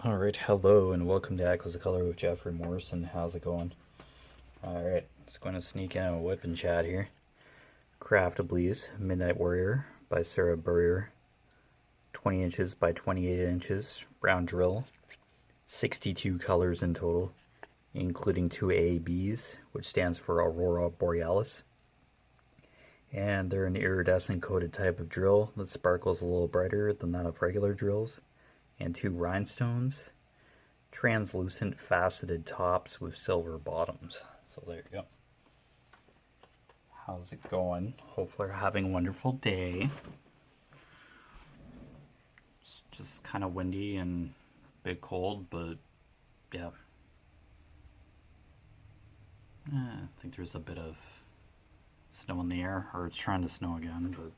Alright, hello and welcome to Echoes of Color with Jefferey Morrison. How's it going? Alright, just going to sneak in a WIP and chat here. Craftably's Midnight Warrior by Sarah Burrier. 20 inches by 28 inches, round drill. 62 colors in total, including 2 ABs, which stands for Aurora Borealis. And they're an iridescent coated type of drill that sparkles a little brighter than that of regular drills. And 2 rhinestones, translucent faceted tops with silver bottoms. So there you go. How's it going? Hopefully you're having a wonderful day. It's just kind of windy and a bit cold, but yeah. I think there's a bit of snow in the air, or it's trying to snow again, but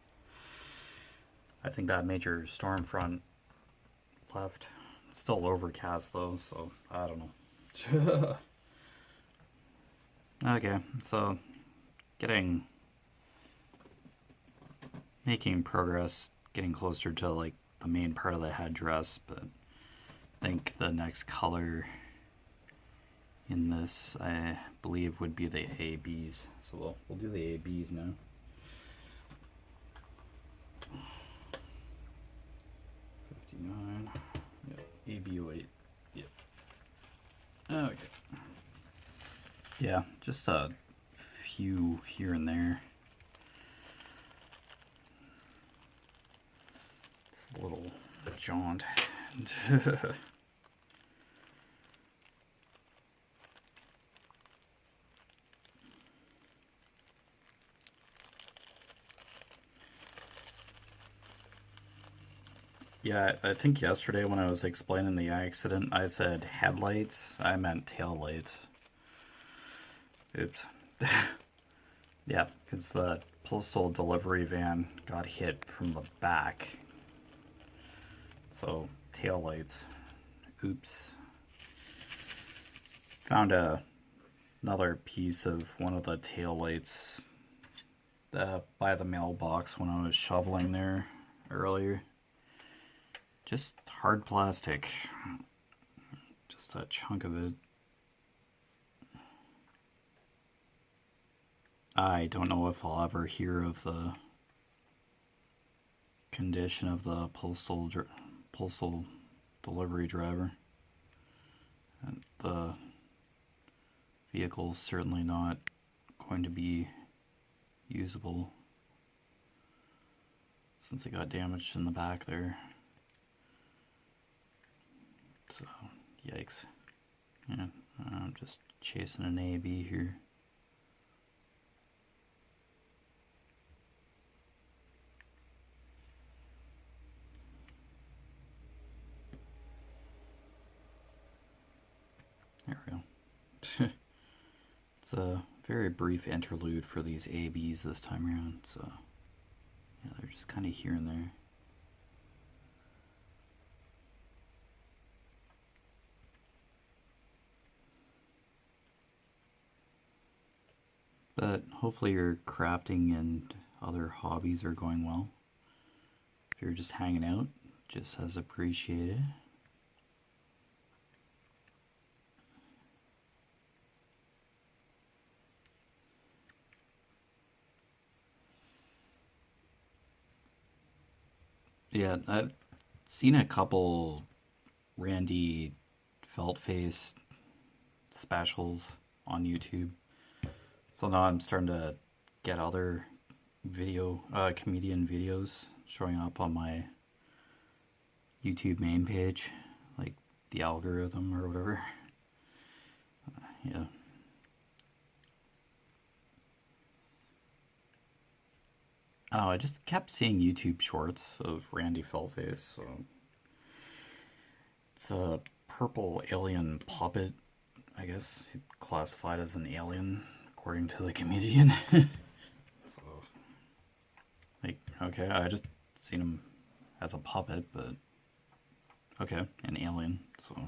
I think that major storm front left. It's still overcast though, so I don't know. Okay, so making progress, getting closer to like the main part of the headdress, but I think the next color in this, I believe, would be the ABs. So we'll do the ABs now. Yep, AB08. Yep. Okay. Yeah, just a few here and there. It's a little jaunt. Yeah, I think yesterday when I was explaining the accident, I said headlights. I meant tail lights. Oops. Yeah, because the postal delivery van got hit from the back. So, tail lights. Oops. Found another piece of one of the tail lights by the mailbox when I was shoveling there earlier. Just hard plastic. Just a chunk of it. I don't know if I'll ever hear of the condition of the postal delivery driver. And the vehicle's certainly not going to be usable since it got damaged in the back there. So, yikes. Yeah, I'm just chasing an AB here. There we go. It's a very brief interlude for these ABs this time around, so yeah, they're just kind of here and there. But hopefully your crafting and other hobbies are going well. If you're just hanging out, just as appreciated. Yeah, I've seen a couple Randy Feltface specials on YouTube. So now I'm starting to get other comedian videos showing up on my YouTube main page, like the algorithm or whatever. Yeah. I don't know, I just kept seeing YouTube shorts of Randy Feltface, so it's a purple alien puppet, I guess, classified as an alien according to the comedian. So, like, okay, I just seen him as a puppet, but okay, an alien, so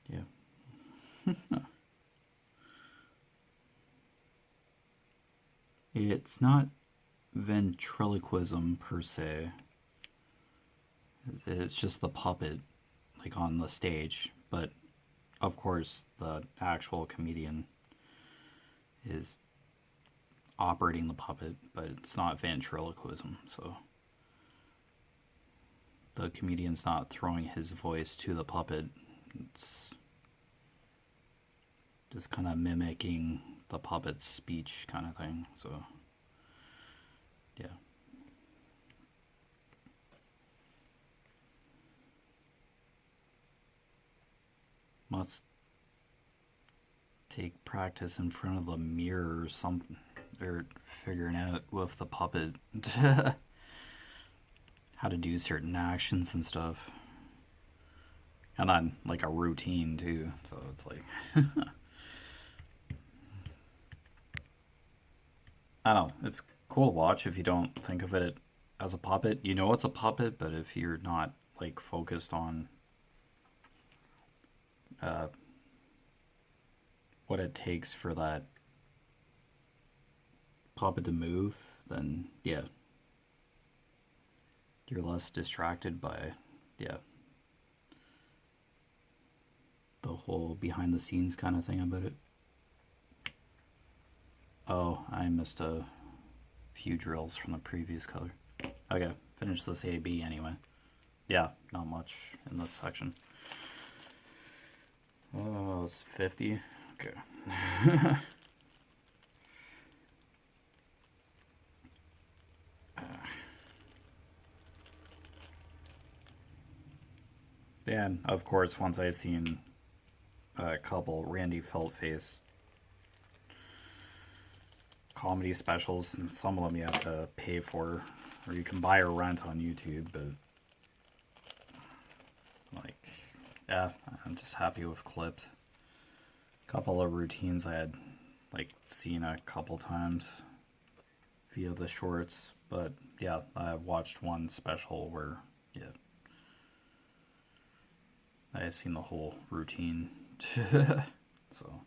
yeah. It's not ventriloquism per se. It's just the puppet like on the stage, but of course the actual comedian is operating the puppet, but it's not ventriloquism, so the comedian's not throwing his voice to the puppet. It's just kind of mimicking the puppet's speech kind of thing, so yeah. Must take practice in front of the mirror or something. They're figuring out with the puppet how to do certain actions and stuff. And on like a routine too. So it's like I don't know, it's cool to watch if you don't think of it as a puppet. You know it's a puppet, but if you're not like focused on what it takes for that puppet to move, then yeah, you're less distracted by the whole behind the scenes kind of thing about it. Oh, I missed a few drills from the previous color. Okay, finish this AB anyway. Yeah, not much in this section. Oh, it's 50. Okay. And of course, once I seen a couple Randy Feltface comedy specials, and some of them you have to pay for, or you can buy or rent on YouTube, but like, yeah, I'm just happy with clips. A couple of routines I had like seen a couple times via the shorts, but yeah, I watched one special where I seen the whole routine. So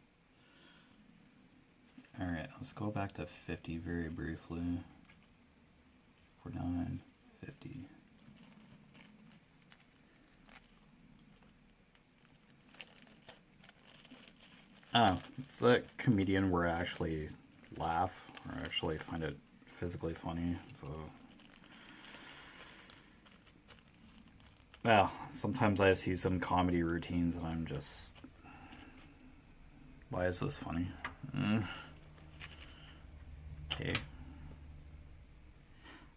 alright, let's go back to 50 very briefly. 49, 50. Oh, it's a comedian where I actually laugh, or actually find it physically funny, so... Well, sometimes I see some comedy routines and I'm just... Why is this funny? Okay.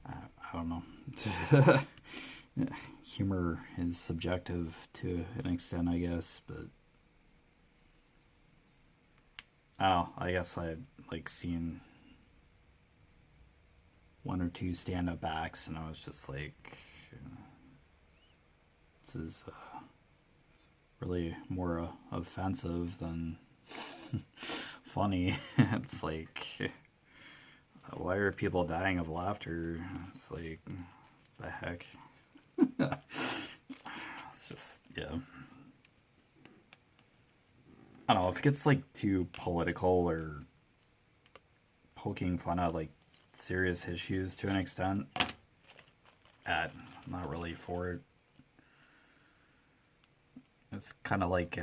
I don't know. Humor is subjective to an extent, I guess, but... Oh, I guess I've like seen one or two stand-up acts and I was just like... This is really more offensive than funny. It's like, why are people dying of laughter? It's like, the heck? It's just, yeah. I don't know, if it gets like too political or poking fun at like serious issues to an extent, I'm not really for it. It's kind of like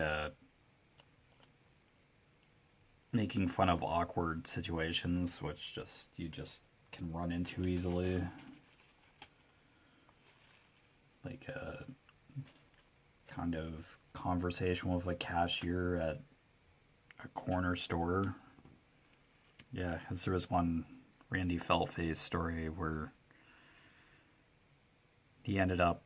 making fun of awkward situations, which you just can run into easily. Like a kind of conversation with a cashier at a corner store. Yeah, because there was one Randy Feltface story where he ended up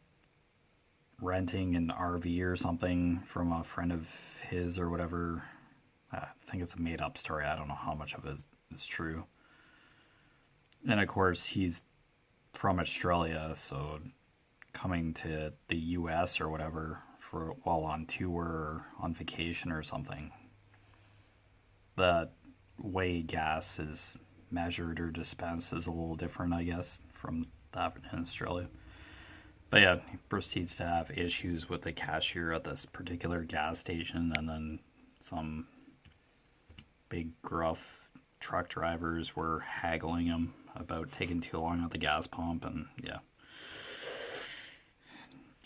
renting an RV or something from a friend of his or whatever. I think it's a made-up story. I don't know how much of it is true. And of course, he's from Australia, so coming to the US or whatever for while on tour or on vacation or something, the way gas is measured or dispensed is a little different, I guess, from that in Australia. But yeah, he proceeds to have issues with the cashier at this particular gas station, and then some big gruff truck drivers were haggling him about taking too long at the gas pump, and yeah.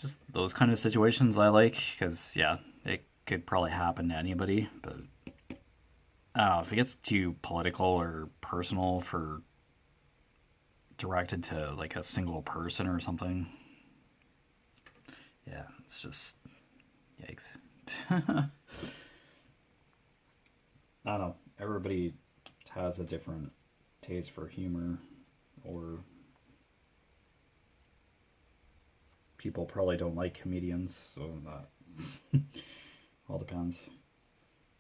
just those kind of situations I like, because, yeah, it could probably happen to anybody, but I don't know, if it gets too political or personal for directed to like a single person or something, yeah, it's just yikes. I don't know. Everybody has a different taste for humor, or people probably don't like comedians, so that all depends.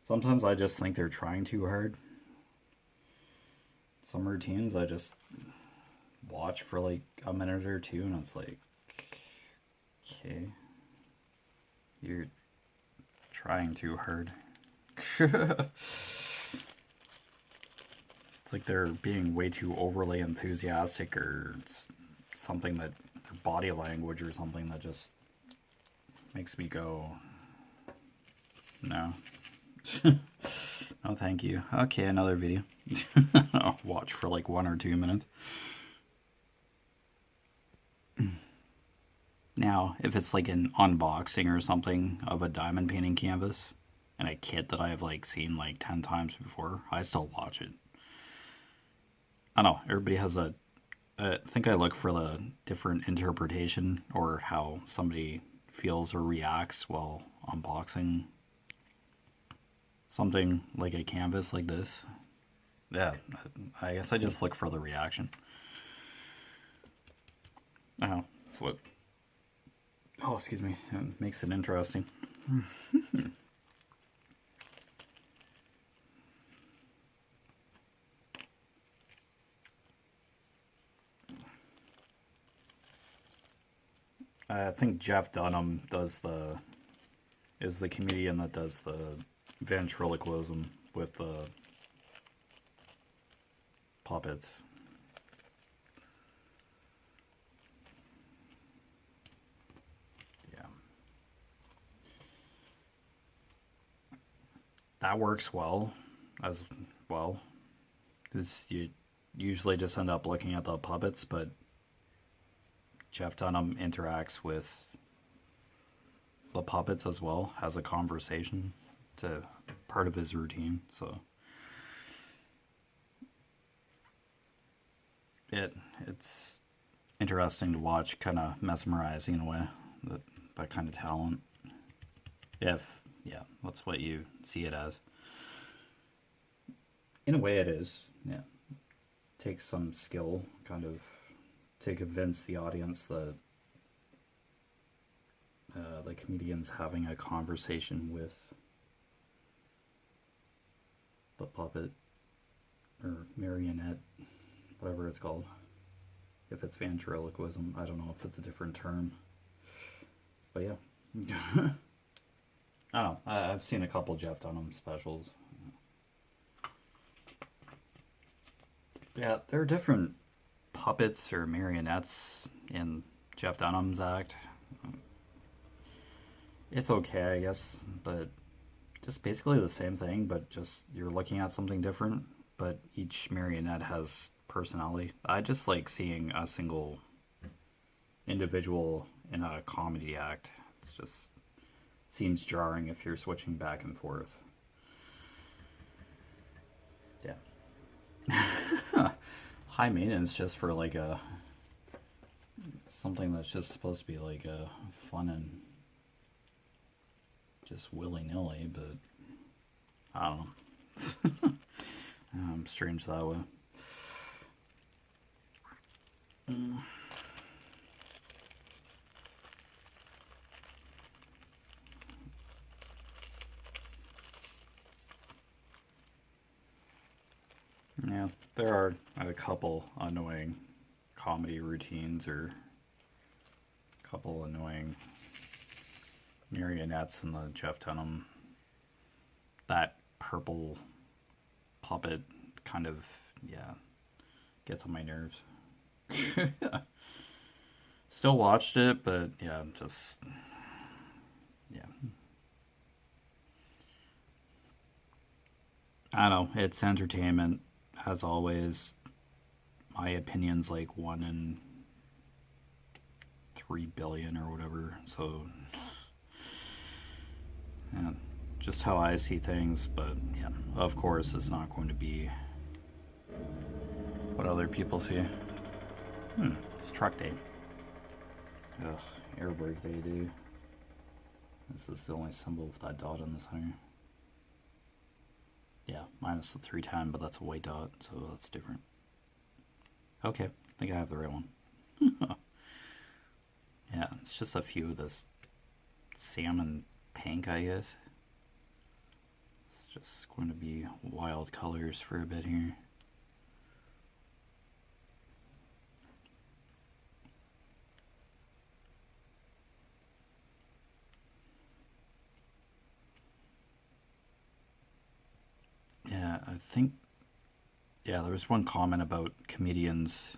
Sometimes I just think they're trying too hard. Some routines I just watch for like a minute or two, and it's like, okay, you're trying too hard. It's like they're being way too overly enthusiastic, or something that their body language or something that just makes me go, no. No, thank you. Okay, another video. I'll watch for like 1 or 2 minutes. Now, if it's like an unboxing or something of a diamond painting canvas and a kit that I've like seen like 10 times before, I still watch it. I don't know, everybody has I think I look for the different interpretation or how somebody feels or reacts while unboxing something like a canvas like this. Yeah, I guess I just look for the reaction. Oh, that's what. Oh, excuse me. It makes it interesting. I think Jeff Dunham is the comedian that does the ventriloquism with the puppets. Yeah. That works well as well, because you usually just end up looking at the puppets, but Jeff Dunham interacts with the puppets as well, has a conversation to part of his routine, so it's interesting to watch, kind of mesmerizing in a way, that kind of talent. If, yeah, that's what you see it as. In a way it is, yeah. It takes some skill, kind of, to convince the audience that the comedian's having a conversation with the puppet or marionette, whatever it's called. If it's ventriloquism, I don't know if it's a different term, but yeah. I don't know. I've seen a couple Jeff Dunham specials. Yeah, there are different puppets or marionettes in Jeff Dunham's act. It's okay, I guess, but just basically the same thing, but just you're looking at something different, but each marionette has personality. I just like seeing a single individual in a comedy act. It's just seems jarring if you're switching back and forth. Yeah. High maintenance just for like something that's just supposed to be like fun and just willy-nilly, but I don't know. I'm strange that way. Yeah, there are a couple annoying comedy routines or a couple annoying marionettes in the Jeff Dunham. That purple puppet kind of, yeah, gets on my nerves. Still watched it, but yeah, just, yeah. I don't know, it's entertainment, as always. My opinion's like 1 in 3 billion or whatever. So, yeah, just how I see things. But yeah, of course, it's not going to be what other people see. It's truck day. Ugh, air brake day, dude. This is the only symbol with that dot on this hanger. Yeah, minus the 310, but that's a white dot, so that's different. Okay, I think I have the right one. Yeah, it's just a few of this salmon pink, I guess. It's just going to be wild colors for a bit here. Yeah, I think, yeah, there was one comment about comedians.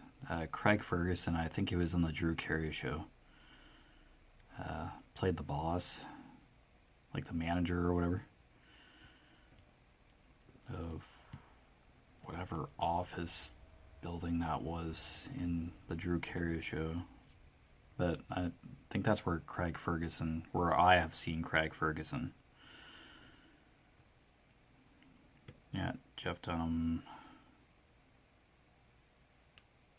Craig Ferguson, I think he was in the Drew Carey show. Played the boss, like the manager or whatever, of whatever office building that was in the Drew Carey show. But I think that's where I have seen Craig Ferguson. Yeah, Jeff Dunham.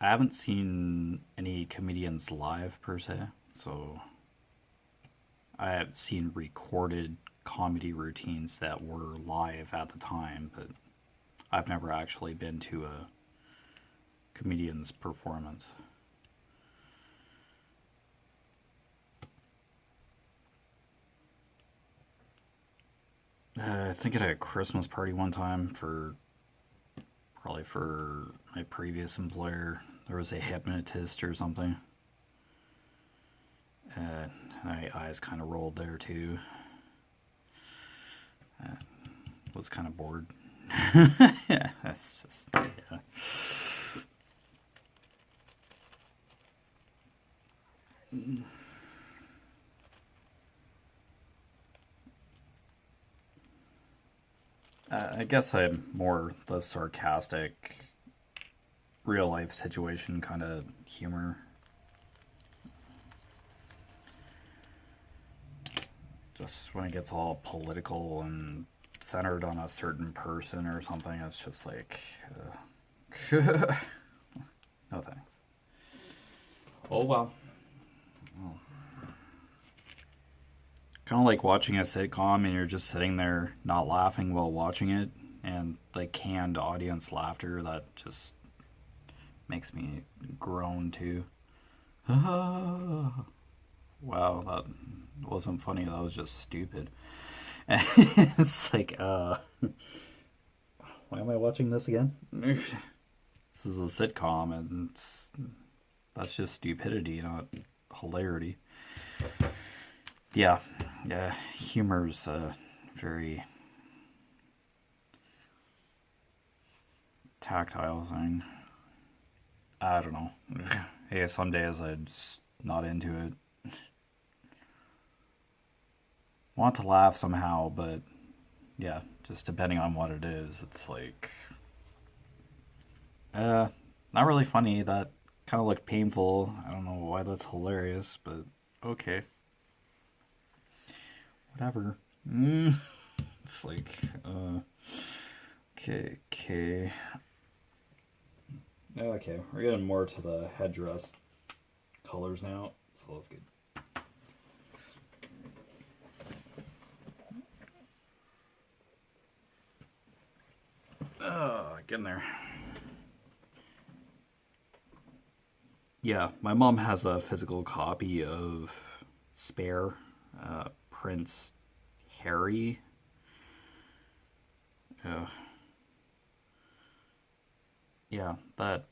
I haven't seen any comedians live per se, so I have seen recorded comedy routines that were live at the time, but I've never actually been to a comedian's performance. I think at a Christmas party one time probably for my previous employer, there was a hypnotist or something. My eyes kind of rolled there too. Was kind of bored. Yeah, that's just, yeah. I guess I'm more the sarcastic, real life situation kind of humor. Just when it gets all political and centered on a certain person or something, it's just like, no thanks. Oh well. Kind of like watching a sitcom and you're just sitting there not laughing while watching it, and like canned audience laughter that just makes me groan too. Wow, that wasn't funny, that was just stupid. It's like, why am I watching this again? This is a sitcom, and that's just stupidity, not hilarity. Yeah, humor's a very tactile thing. I don't know. Hey, some days I'm just not into it. Want to laugh somehow, but yeah, just depending on what it is, it's like, not really funny. That kind of looked painful. I don't know why that's hilarious, but okay. Whatever. It's like, okay. Okay, we're getting more to the headdress colors now, so that's good. Getting there. Yeah, my mom has a physical copy of Spare, Prince Harry. Yeah, that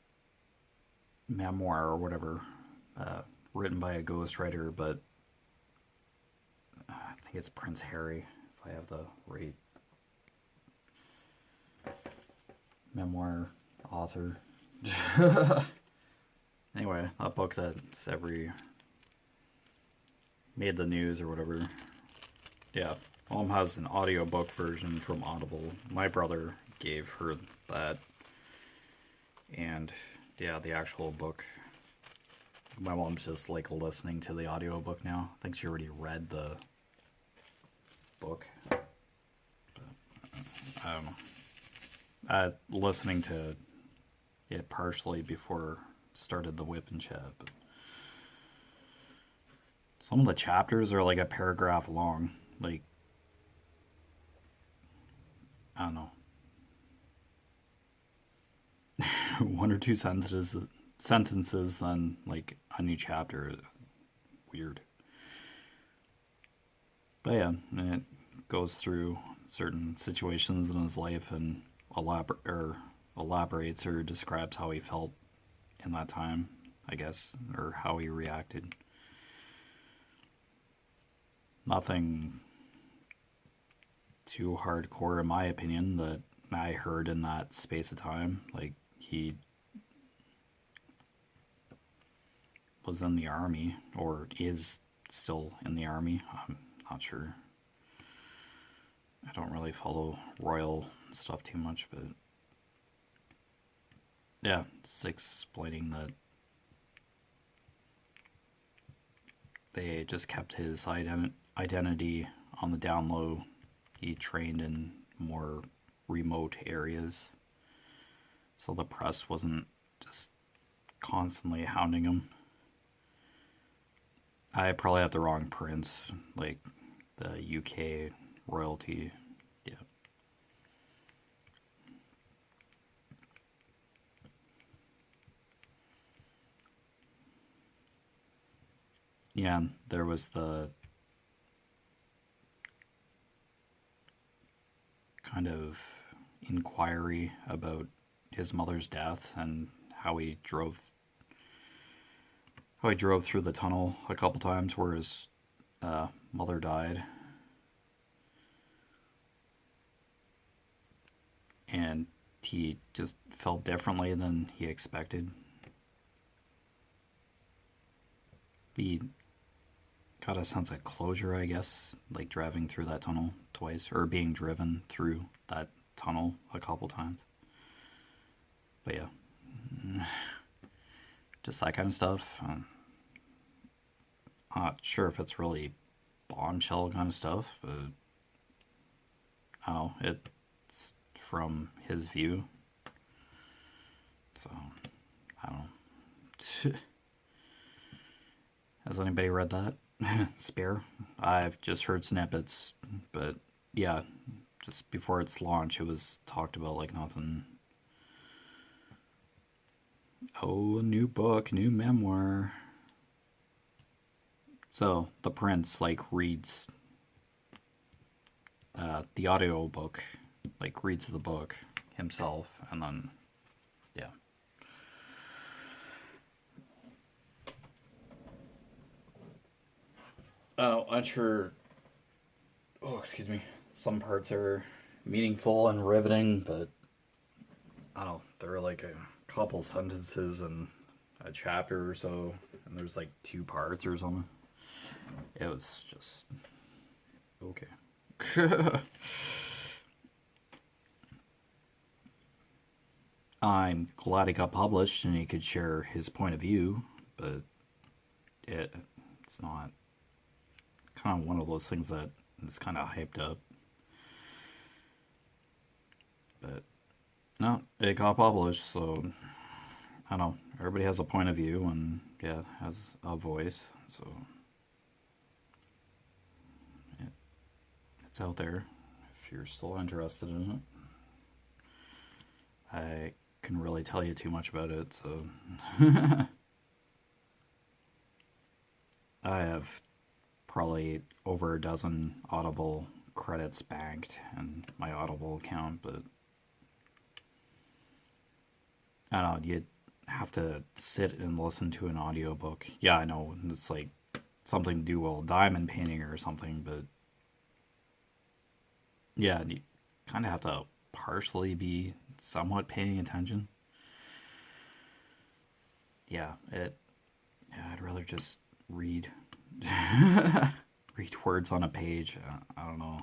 memoir or whatever, written by a ghostwriter, but I think it's Prince Harry, if I have the right memoir author. Anyway, that book that's made the news or whatever. Yeah, Mom has an audiobook version from Audible. My brother gave her that. And yeah, the actual book My mom's just like listening to the audiobook now. I think she already read the book. But, I don't know. Listening to it partially before started the WIP and chat, but some of the chapters are like a paragraph long. Like, I don't know. One or two sentences, then like a new chapter. Weird. But yeah, it goes through certain situations in his life and elaborates or describes how he felt in that time, I guess, or how he reacted. Nothing too hardcore, in my opinion, that I heard in that space of time. Like, he was in the army, or is still in the army. I'm not sure. I don't really follow royal stuff too much, but yeah, it's explaining that they just kept his identity on the down low. He trained in more remote areas, so the press wasn't just constantly hounding him. I probably have the wrong prince, like the UK royalty. Yeah. Yeah, there was the kind of inquiry about his mother's death and how he drove through the tunnel a couple times where his mother died, and he just felt differently than he expected. He got a sense of closure, I guess, like driving through that tunnel twice, or being driven through that tunnel a couple times. But yeah, just that kind of stuff. Not sure if it's really bombshell kind of stuff, but I don't know. It's from his view, so I don't know. Has anybody read that? Spare? I've just heard snippets, but yeah, just before its launch, it was talked about like nothing. Oh, a new book, new memoir. So the prince like reads the audio book, like reads the book himself, and then yeah. I'm sure. Oh, excuse me. Some parts are meaningful and riveting, but I don't know. There are like a couple sentences and a chapter or so, and there's like two parts or something. It was just okay. I'm glad it got published and he could share his point of view, but it's not kind of one of those things that is kind of hyped up. But no, it got published, so I don't know. Everybody has a point of view and yeah, has a voice, so it's out there if you're still interested in it. I can really tell you too much about it, so I have probably over a dozen Audible credits banked in my Audible account, but I don't know, you have to sit and listen to an audiobook. Yeah, I know, it's like something to do while diamond painting or something, but yeah, you kind of have to partially be somewhat paying attention. Yeah, I'd rather just read. Read words on a page. I don't know.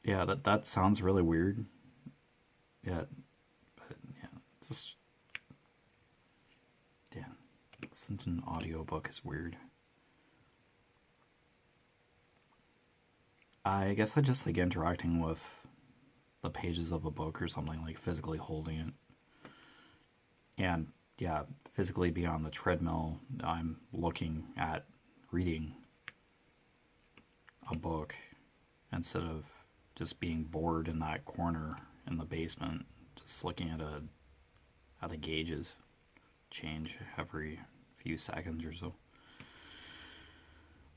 Yeah, that sounds really weird. Yeah, but yeah, just Listen to an audiobook is weird. I guess I just like interacting with the pages of a book or something, like physically holding it. And yeah, physically be on the treadmill, I'm looking at reading a book instead of just being bored in that corner in the basement, just looking at the gauges change every few seconds or so.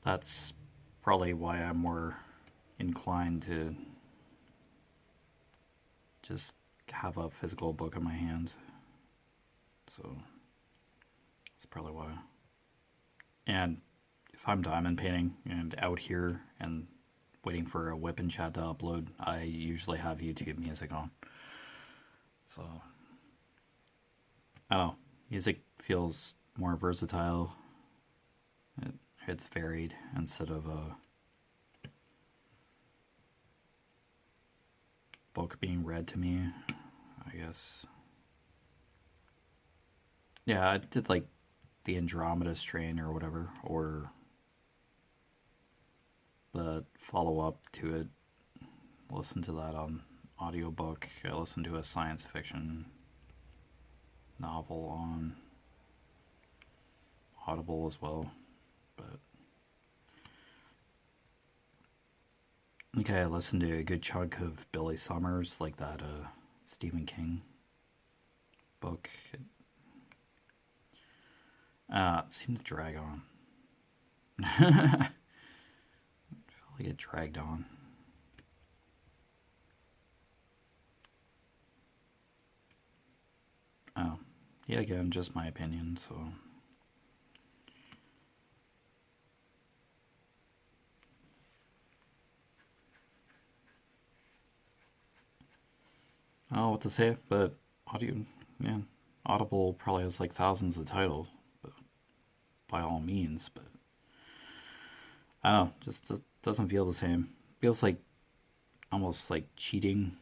That's probably why I'm more inclined to just have a physical book in my hand. So that's probably why. And if I'm diamond painting and out here and waiting for a WIP and chat to upload, I usually have YouTube music on. So I don't know. Music feels more versatile. It's varied instead of a book being read to me, I guess. Yeah, I did like the Andromeda Strain or whatever, or the follow-up to it. Listen to that on audiobook. I listened to a science fiction novel on Audible as well. But okay, I listened to a good chunk of Billy Summers, like that Stephen King book. It seemed to drag on. I felt like it dragged on. Oh, yeah, again, just my opinion, so. I don't know what to say, but Audible probably has like thousands of titles, but by all means, but I don't know, just doesn't feel the same. Feels like almost like cheating,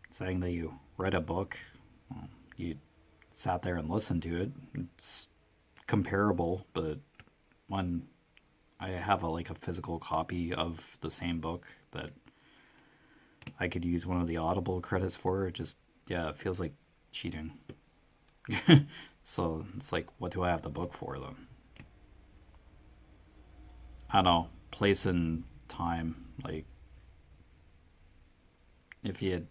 saying that you read a book, well, you sat there and listened to it. It's comparable, but when I have like a physical copy of the same book that I could use one of the Audible credits for, it feels like cheating. So it's like, what do I have the book for then? I don't know, place and time. Like, if you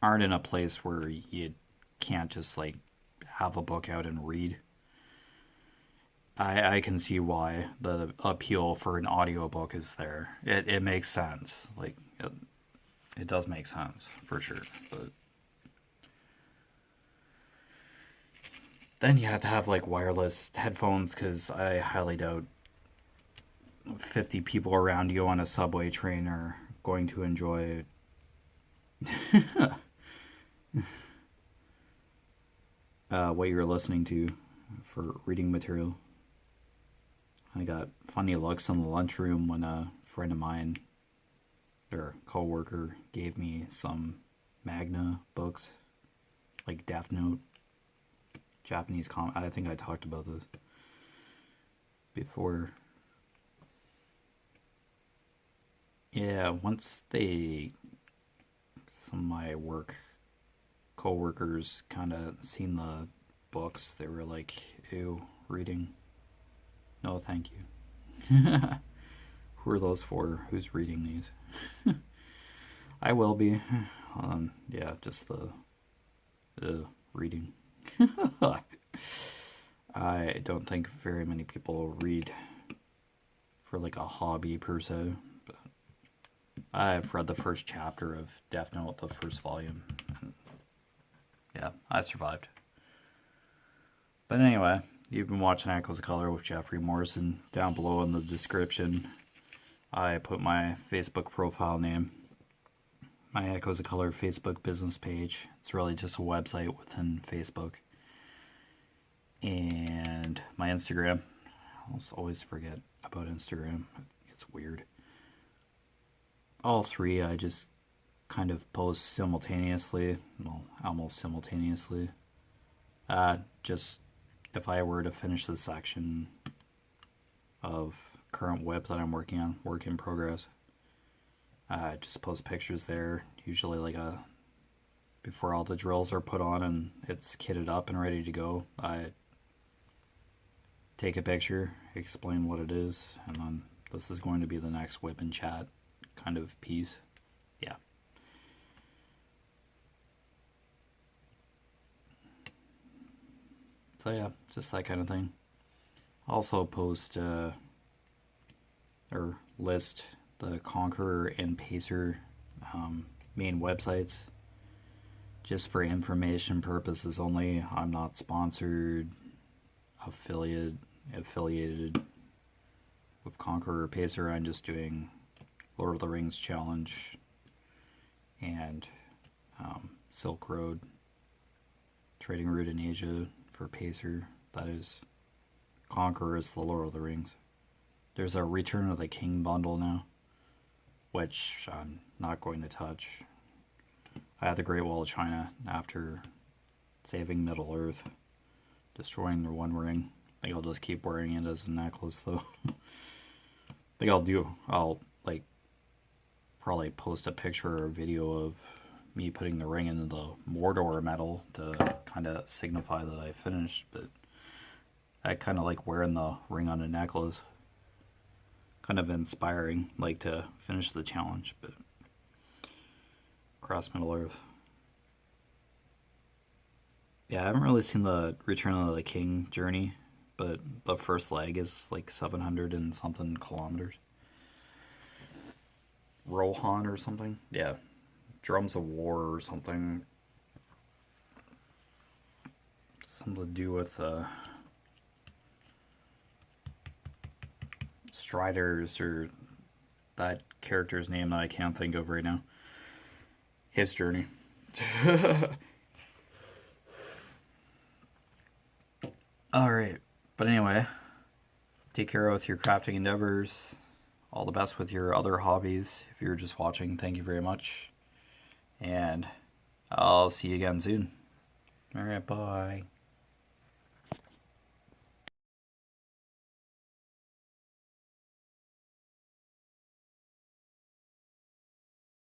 aren't in a place where you can't just like have a book out and read, I can see why the appeal for an audiobook is there. It makes sense. Like, it does make sense, for sure. But then you have to have like wireless headphones, because I highly doubt 50 people around you on a subway train are going to enjoy what you're listening to for reading material. I got funny looks in the lunchroom when a friend of mine, or a co-worker, gave me some Magna books, like Death Note, Japanese comic. I think I talked about this before. Yeah, once some of my co-workers kind of seen the books, they were like, ew, reading. No, thank you. Who are those for? Who's reading these? I will be. Yeah, just the reading. I don't think very many people read for like a hobby per se, but I've read the first chapter of Death Note, the first volume, and yeah, I survived. But anyway, you've been watching Echoes of Color with Jeffery Morrison. Down below in the description, I put my Facebook profile name, my Echoes of Color Facebook business page. It's really just a website within Facebook. And my Instagram. I always forget about Instagram. It's weird. All three I just kind of post simultaneously. Well, almost simultaneously. Just if I were to finish this section of current WIP that I'm working on, work in progress, just post pictures there, usually like before all the drills are put on and it's kitted up and ready to go. I take a picture, explain what it is, and then this is going to be the next WIP and chat kind of piece. Yeah. So yeah, just that kind of thing. Also post or list the Conqueror and Pacer main websites just for information purposes only. I'm not sponsored, affiliated with Conqueror or Pacer. I'm just doing Lord of the Rings challenge and Silk Road trading route in Asia for Pacer. That is, Conqueror is the Lord of the Rings. There's a Return of the King bundle now, which I'm not going to touch. I had the Great Wall of China after saving Middle Earth, destroying the One Ring. I think I'll just keep wearing it as a necklace though. I think I'll like probably post a picture or a video of me putting the ring into the Mordor medal to kind of signify that I finished, but I kind of like wearing the ring on a necklace. Kind of inspiring, like to finish the challenge, but across Middle Earth. Yeah, I haven't really seen the Return of the King journey, but the first leg is like 700 and something kilometers. Rohan or something? Yeah. Drums of War or something. Something to do with Striders or that character's name that I can't think of right now. His journey. Alright, but anyway, take care with your crafting endeavors. All the best with your other hobbies. If you're just watching, thank you very much. And I'll see you again soon. Alright, bye.